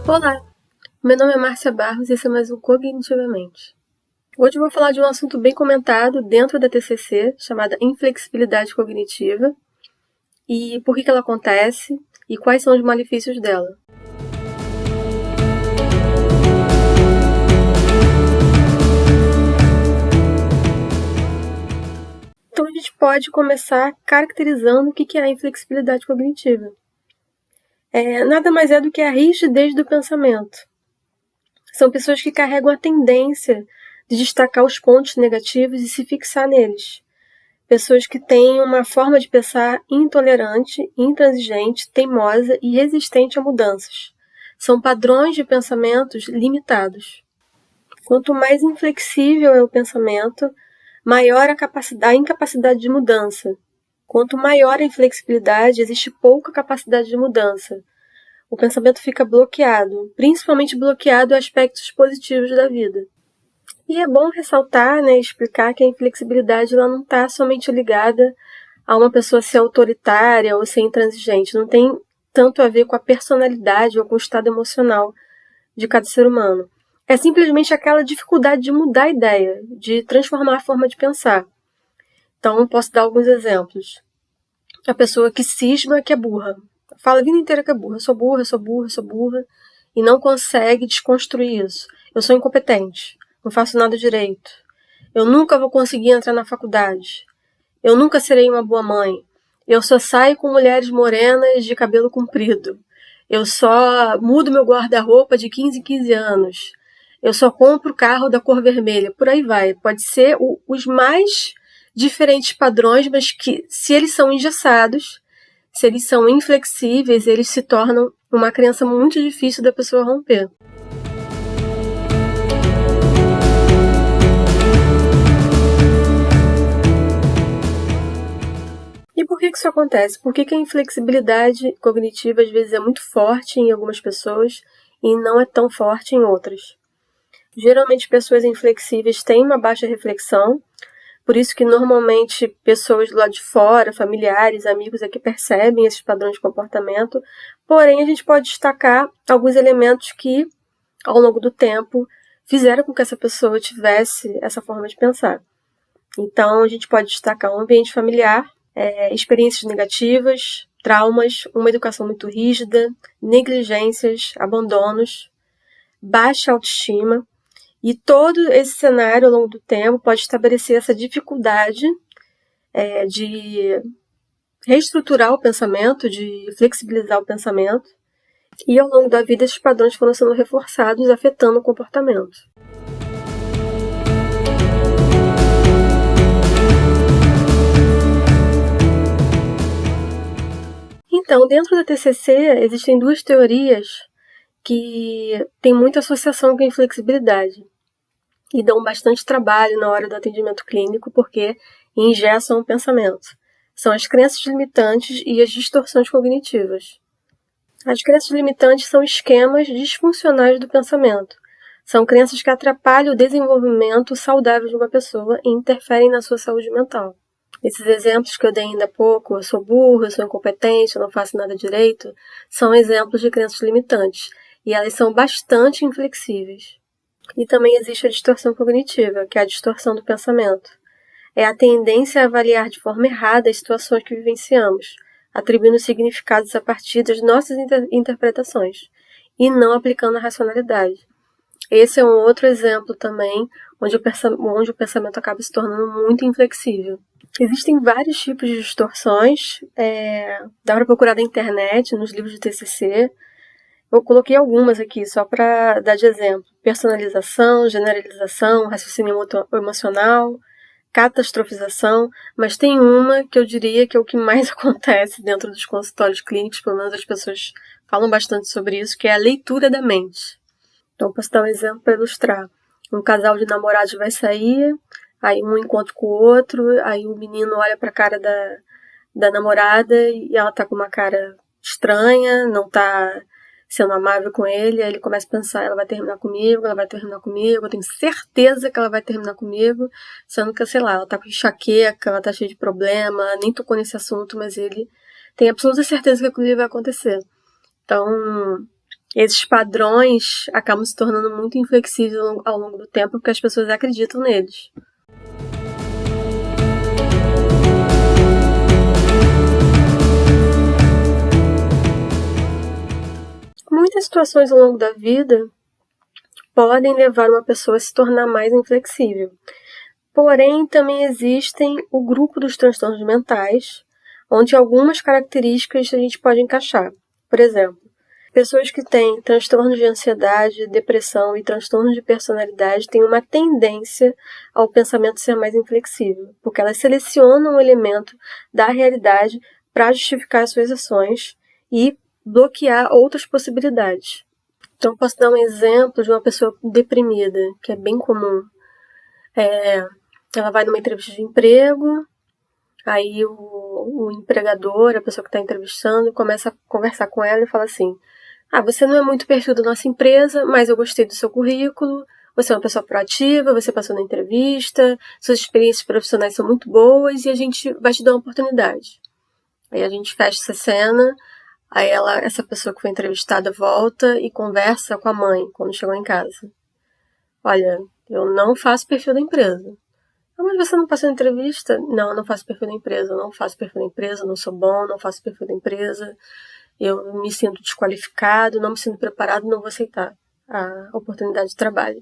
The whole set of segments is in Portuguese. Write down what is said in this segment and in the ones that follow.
Olá, meu nome é Márcia Barros e esse é mais um Cognitivamente. Hoje eu vou falar de um assunto bem comentado dentro da TCC, chamada inflexibilidade cognitiva, e por que ela acontece e quais são os malefícios dela. Então a gente pode começar caracterizando o que é a inflexibilidade cognitiva. Nada mais é do que a rigidez do pensamento. São pessoas que carregam a tendência de destacar os pontos negativos e se fixar neles. Pessoas que têm uma forma de pensar intolerante, intransigente, teimosa e resistente a mudanças. São padrões de pensamentos limitados. Quanto mais inflexível é o pensamento, maior a incapacidade de mudança. Quanto maior a inflexibilidade, existe pouca capacidade de mudança. O pensamento fica bloqueado, principalmente bloqueado a aspectos positivos da vida. E é bom ressaltar, explicar que a inflexibilidade ela não está somente ligada a uma pessoa ser autoritária ou ser intransigente. Não tem tanto a ver com a personalidade ou com o estado emocional de cada ser humano. É simplesmente aquela dificuldade de mudar a ideia, de transformar a forma de pensar. Então, posso dar alguns exemplos. A pessoa que cisma que é burra. Fala a vida inteira que é burra. Sou burra, sou burra, sou burra. E não consegue desconstruir isso. Eu sou incompetente. Não faço nada direito. Eu nunca vou conseguir entrar na faculdade. Eu nunca serei uma boa mãe. Eu só saio com mulheres morenas de cabelo comprido. Eu só mudo meu guarda-roupa de 15 em 15 anos. Eu só compro carro da cor vermelha. Por aí vai. Pode ser os mais diferentes padrões, mas que, se eles são engessados, se eles são inflexíveis, eles se tornam uma crença muito difícil da pessoa romper. E por que isso acontece? Por que a inflexibilidade cognitiva às vezes é muito forte em algumas pessoas e não é tão forte em outras? Geralmente pessoas inflexíveis têm uma baixa reflexão, por isso que normalmente pessoas do lado de fora, familiares, amigos é que percebem esses padrões de comportamento, porém a gente pode destacar alguns elementos que, ao longo do tempo, fizeram com que essa pessoa tivesse essa forma de pensar. Então a gente pode destacar um ambiente familiar, experiências negativas, traumas, uma educação muito rígida, negligências, abandonos, baixa autoestima. E todo esse cenário, ao longo do tempo, pode estabelecer essa dificuldade de reestruturar o pensamento, de flexibilizar o pensamento. E, ao longo da vida, esses padrões foram sendo reforçados, afetando o comportamento. Então, dentro da TCC, existem duas teorias que têm muita associação com a inflexibilidade e dão bastante trabalho na hora do atendimento clínico porque engessam o pensamento. São as crenças limitantes e as distorções cognitivas. As crenças limitantes são esquemas disfuncionais do pensamento. São crenças que atrapalham o desenvolvimento saudável de uma pessoa e interferem na sua saúde mental. Esses exemplos que eu dei ainda há pouco, eu sou burro, eu sou incompetente, eu não faço nada direito, são exemplos de crenças limitantes. E elas são bastante inflexíveis. E também existe a distorção cognitiva, que é a distorção do pensamento. É a tendência a avaliar de forma errada as situações que vivenciamos, atribuindo significados a partir das nossas interpretações, e não aplicando a racionalidade. Esse é um outro exemplo também, onde o pensamento acaba se tornando muito inflexível. Existem vários tipos de distorções, dá para procurar na internet, nos livros de TCC. Eu coloquei algumas aqui só para dar de exemplo. Personalização, generalização, raciocínio emocional, catastrofização, mas tem uma que eu diria que é o que mais acontece dentro dos consultórios clínicos, pelo menos as pessoas falam bastante sobre isso, que é a leitura da mente. Então, posso dar um exemplo para ilustrar. Um casal de namorados vai sair, aí um encontra com o outro, aí o menino olha para a cara da namorada e ela tá com uma cara estranha, não tá sendo amável com ele, aí ele começa a pensar, ela vai terminar comigo, eu tenho certeza que ela vai terminar comigo, sendo que, sei lá, ela tá com enxaqueca, ela tá cheia de problema, nem tocou nesse assunto, mas ele tem absoluta certeza que aquilo vai acontecer. Então, esses padrões acabam se tornando muito inflexíveis ao longo do tempo porque as pessoas acreditam neles. Muitas situações ao longo da vida podem levar uma pessoa a se tornar mais inflexível. Porém, também existem o grupo dos transtornos mentais, onde algumas características a gente pode encaixar. Por exemplo, pessoas que têm transtornos de ansiedade, depressão e transtornos de personalidade têm uma tendência ao pensamento ser mais inflexível, porque elas selecionam um elemento da realidade para justificar as suas ações e bloquear outras possibilidades. Então, posso dar um exemplo de uma pessoa deprimida, que é bem comum. Ela vai numa entrevista de emprego, aí o empregador, a pessoa que está entrevistando, começa a conversar com ela e fala assim: você não é muito perfil da nossa empresa, mas eu gostei do seu currículo, você é uma pessoa proativa, você passou na entrevista, suas experiências profissionais são muito boas e a gente vai te dar uma oportunidade. Aí a gente fecha essa cena, aí essa pessoa que foi entrevistada volta e conversa com a mãe quando chegou em casa. Olha, eu não faço perfil da empresa. Mas você não passou na entrevista? Não, eu não faço perfil da empresa, eu não faço perfil da empresa, eu não sou bom, não faço perfil da empresa, eu me sinto desqualificado, não me sinto preparado, não vou aceitar a oportunidade de trabalho.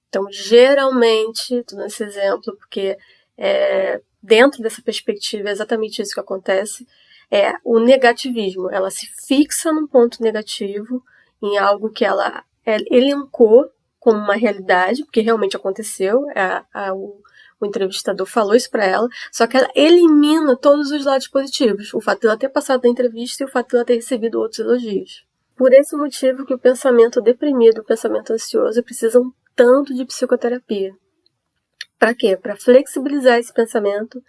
Então, geralmente, estou dando esse exemplo porque dentro dessa perspectiva é exatamente isso que acontece, é o negativismo. Ela se fixa num ponto negativo, em algo que ela elencou como uma realidade, porque realmente aconteceu, o entrevistador falou isso para ela, só que ela elimina todos os lados positivos, o fato de ela ter passado na entrevista e o fato de ela ter recebido outros elogios. Por esse motivo que o pensamento deprimido, o pensamento ansioso precisam tanto de psicoterapia. Para quê? Para flexibilizar esse pensamento,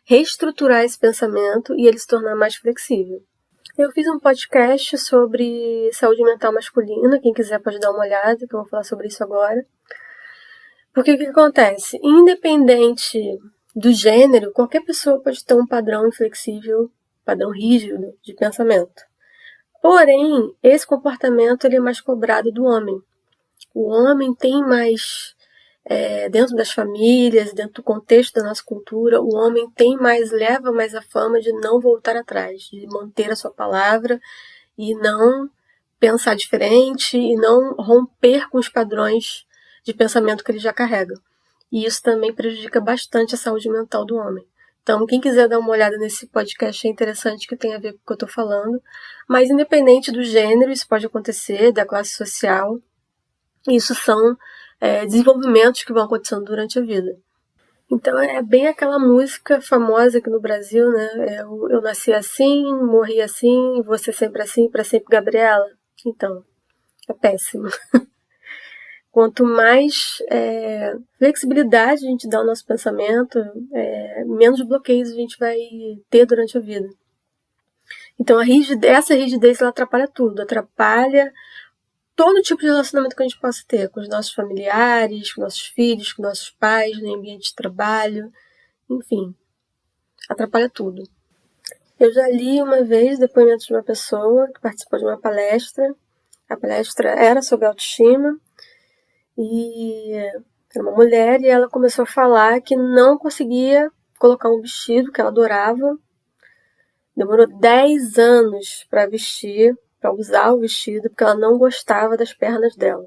reestruturar esse pensamento e ele se tornar mais flexível. Eu fiz um podcast sobre saúde mental masculina, quem quiser pode dar uma olhada, que eu vou falar sobre isso agora. Porque o que acontece? Independente do gênero, qualquer pessoa pode ter um padrão inflexível, padrão rígido de pensamento. Porém, esse comportamento ele é mais cobrado do homem. O homem tem mais, dentro das famílias, dentro do contexto da nossa cultura, o homem leva mais a fama de não voltar atrás, de manter a sua palavra e não pensar diferente e não romper com os padrões de pensamento que ele já carrega. E isso também prejudica bastante a saúde mental do homem. Então, quem quiser dar uma olhada nesse podcast é interessante, que tem a ver com o que eu estou falando. Mas independente do gênero, isso pode acontecer, da classe social. Isso são desenvolvimentos que vão acontecendo durante a vida. Então, é bem aquela música famosa aqui no Brasil, né? Eu nasci assim, morri assim, vou ser sempre assim, para sempre Gabriela. Então, é péssimo. Quanto mais flexibilidade a gente dá ao nosso pensamento, menos bloqueios a gente vai ter durante a vida. Então, essa rigidez ela atrapalha tudo. Atrapalha todo tipo de relacionamento que a gente possa ter com os nossos familiares, com nossos filhos, com nossos pais, no ambiente de trabalho. Enfim, atrapalha tudo. Eu já li uma vez depoimento de uma pessoa que participou de uma palestra. A palestra era sobre autoestima. E era uma mulher e ela começou a falar que não conseguia colocar um vestido que ela adorava. Demorou 10 anos para vestir, para usar o vestido, porque ela não gostava das pernas dela.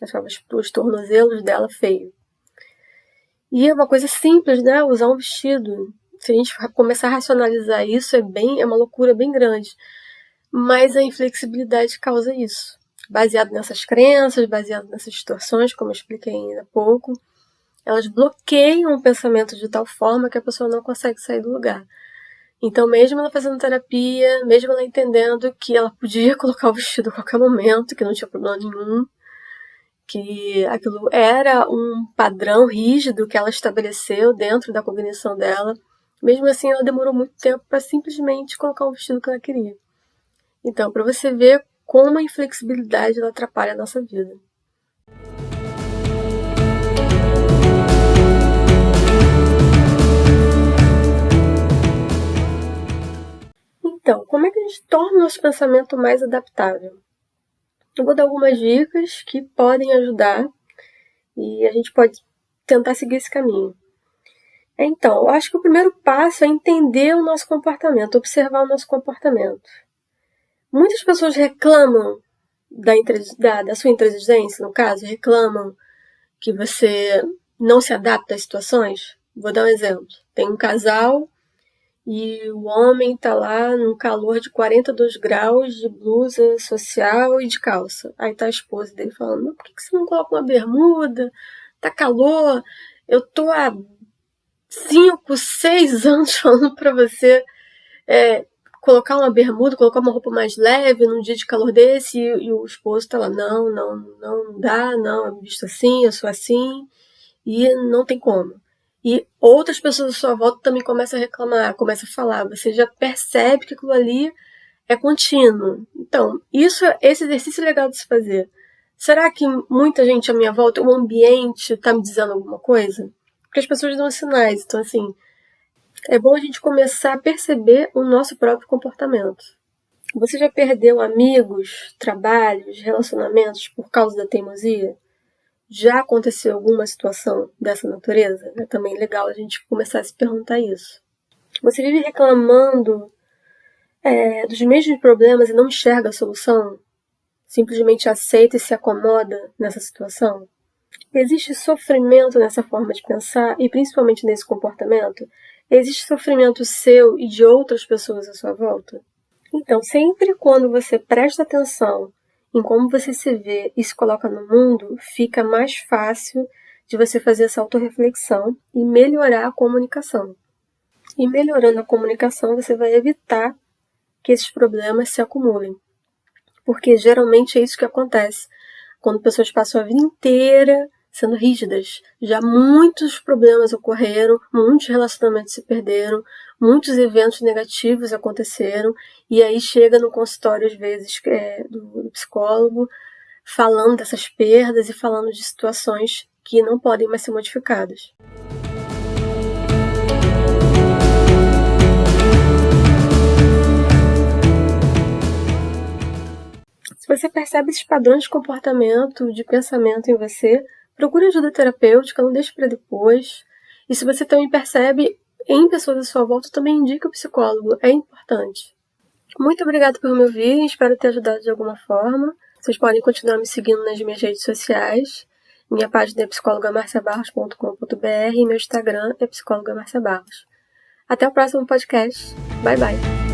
Achava os tornozelos dela feio. E é uma coisa simples, né? Usar um vestido. Se a gente começar a racionalizar isso, é uma loucura bem grande. Mas a inflexibilidade causa isso. Baseado nessas crenças, baseado nessas distorções, como eu expliquei ainda há pouco, elas bloqueiam o pensamento de tal forma que a pessoa não consegue sair do lugar. Então, mesmo ela fazendo terapia, mesmo ela entendendo que ela podia colocar o vestido a qualquer momento, que não tinha problema nenhum, que aquilo era um padrão rígido que ela estabeleceu dentro da cognição dela, mesmo assim ela demorou muito tempo para simplesmente colocar o vestido que ela queria. Então, para você ver como a inflexibilidade ela atrapalha a nossa vida. Então, como é que a gente torna o nosso pensamento mais adaptável? Eu vou dar algumas dicas que podem ajudar e a gente pode tentar seguir esse caminho. Então, eu acho que o primeiro passo é entender o nosso comportamento, observar o nosso comportamento. Muitas pessoas reclamam da sua inteligência, no caso, reclamam que você não se adapta às situações. Vou dar um exemplo. Tem um casal e o homem tá lá num calor de 42 graus, de blusa social e de calça. Aí tá a esposa dele falando, mas por que você não coloca uma bermuda? Tá calor, eu tô há 5, 6 anos falando pra você colocar uma bermuda, colocar uma roupa mais leve num dia de calor desse, e o esposo tá lá, não dá, não, eu me visto assim, eu sou assim, e não tem como. E outras pessoas à sua volta também começam a reclamar, começam a falar, você já percebe que aquilo ali é contínuo. Então, esse exercício é legal de se fazer. Será que muita gente à minha volta, o ambiente está me dizendo alguma coisa? Porque as pessoas dão sinais, então assim, é bom a gente começar a perceber o nosso próprio comportamento. Você já perdeu amigos, trabalhos, relacionamentos por causa da teimosia? Já aconteceu alguma situação dessa natureza? É também legal a gente começar a se perguntar isso. Você vive reclamando dos mesmos problemas e não enxerga a solução? Simplesmente aceita e se acomoda nessa situação? Existe sofrimento nessa forma de pensar e principalmente nesse comportamento? Existe sofrimento seu e de outras pessoas à sua volta? Então, sempre quando você presta atenção em como você se vê e se coloca no mundo, fica mais fácil de você fazer essa autorreflexão e melhorar a comunicação. E melhorando a comunicação, você vai evitar que esses problemas se acumulem. Porque geralmente é isso que acontece quando pessoas passam a vida inteira sendo rígidas. Já muitos problemas ocorreram, muitos relacionamentos se perderam, muitos eventos negativos aconteceram, e aí chega no consultório, às vezes, do psicólogo, falando dessas perdas e falando de situações que não podem mais ser modificadas. Se você percebe esses padrões de comportamento, de pensamento em você, procure ajuda terapêutica, não deixe para depois. E se você também percebe em pessoas à sua volta, também indique o psicólogo, é importante. Muito obrigada por me ouvir, espero ter ajudado de alguma forma. Vocês podem continuar me seguindo nas minhas redes sociais. Minha página é psicologamarciabarros.com.br e meu Instagram é psicologamarciabarros. Até o próximo podcast. Bye, bye.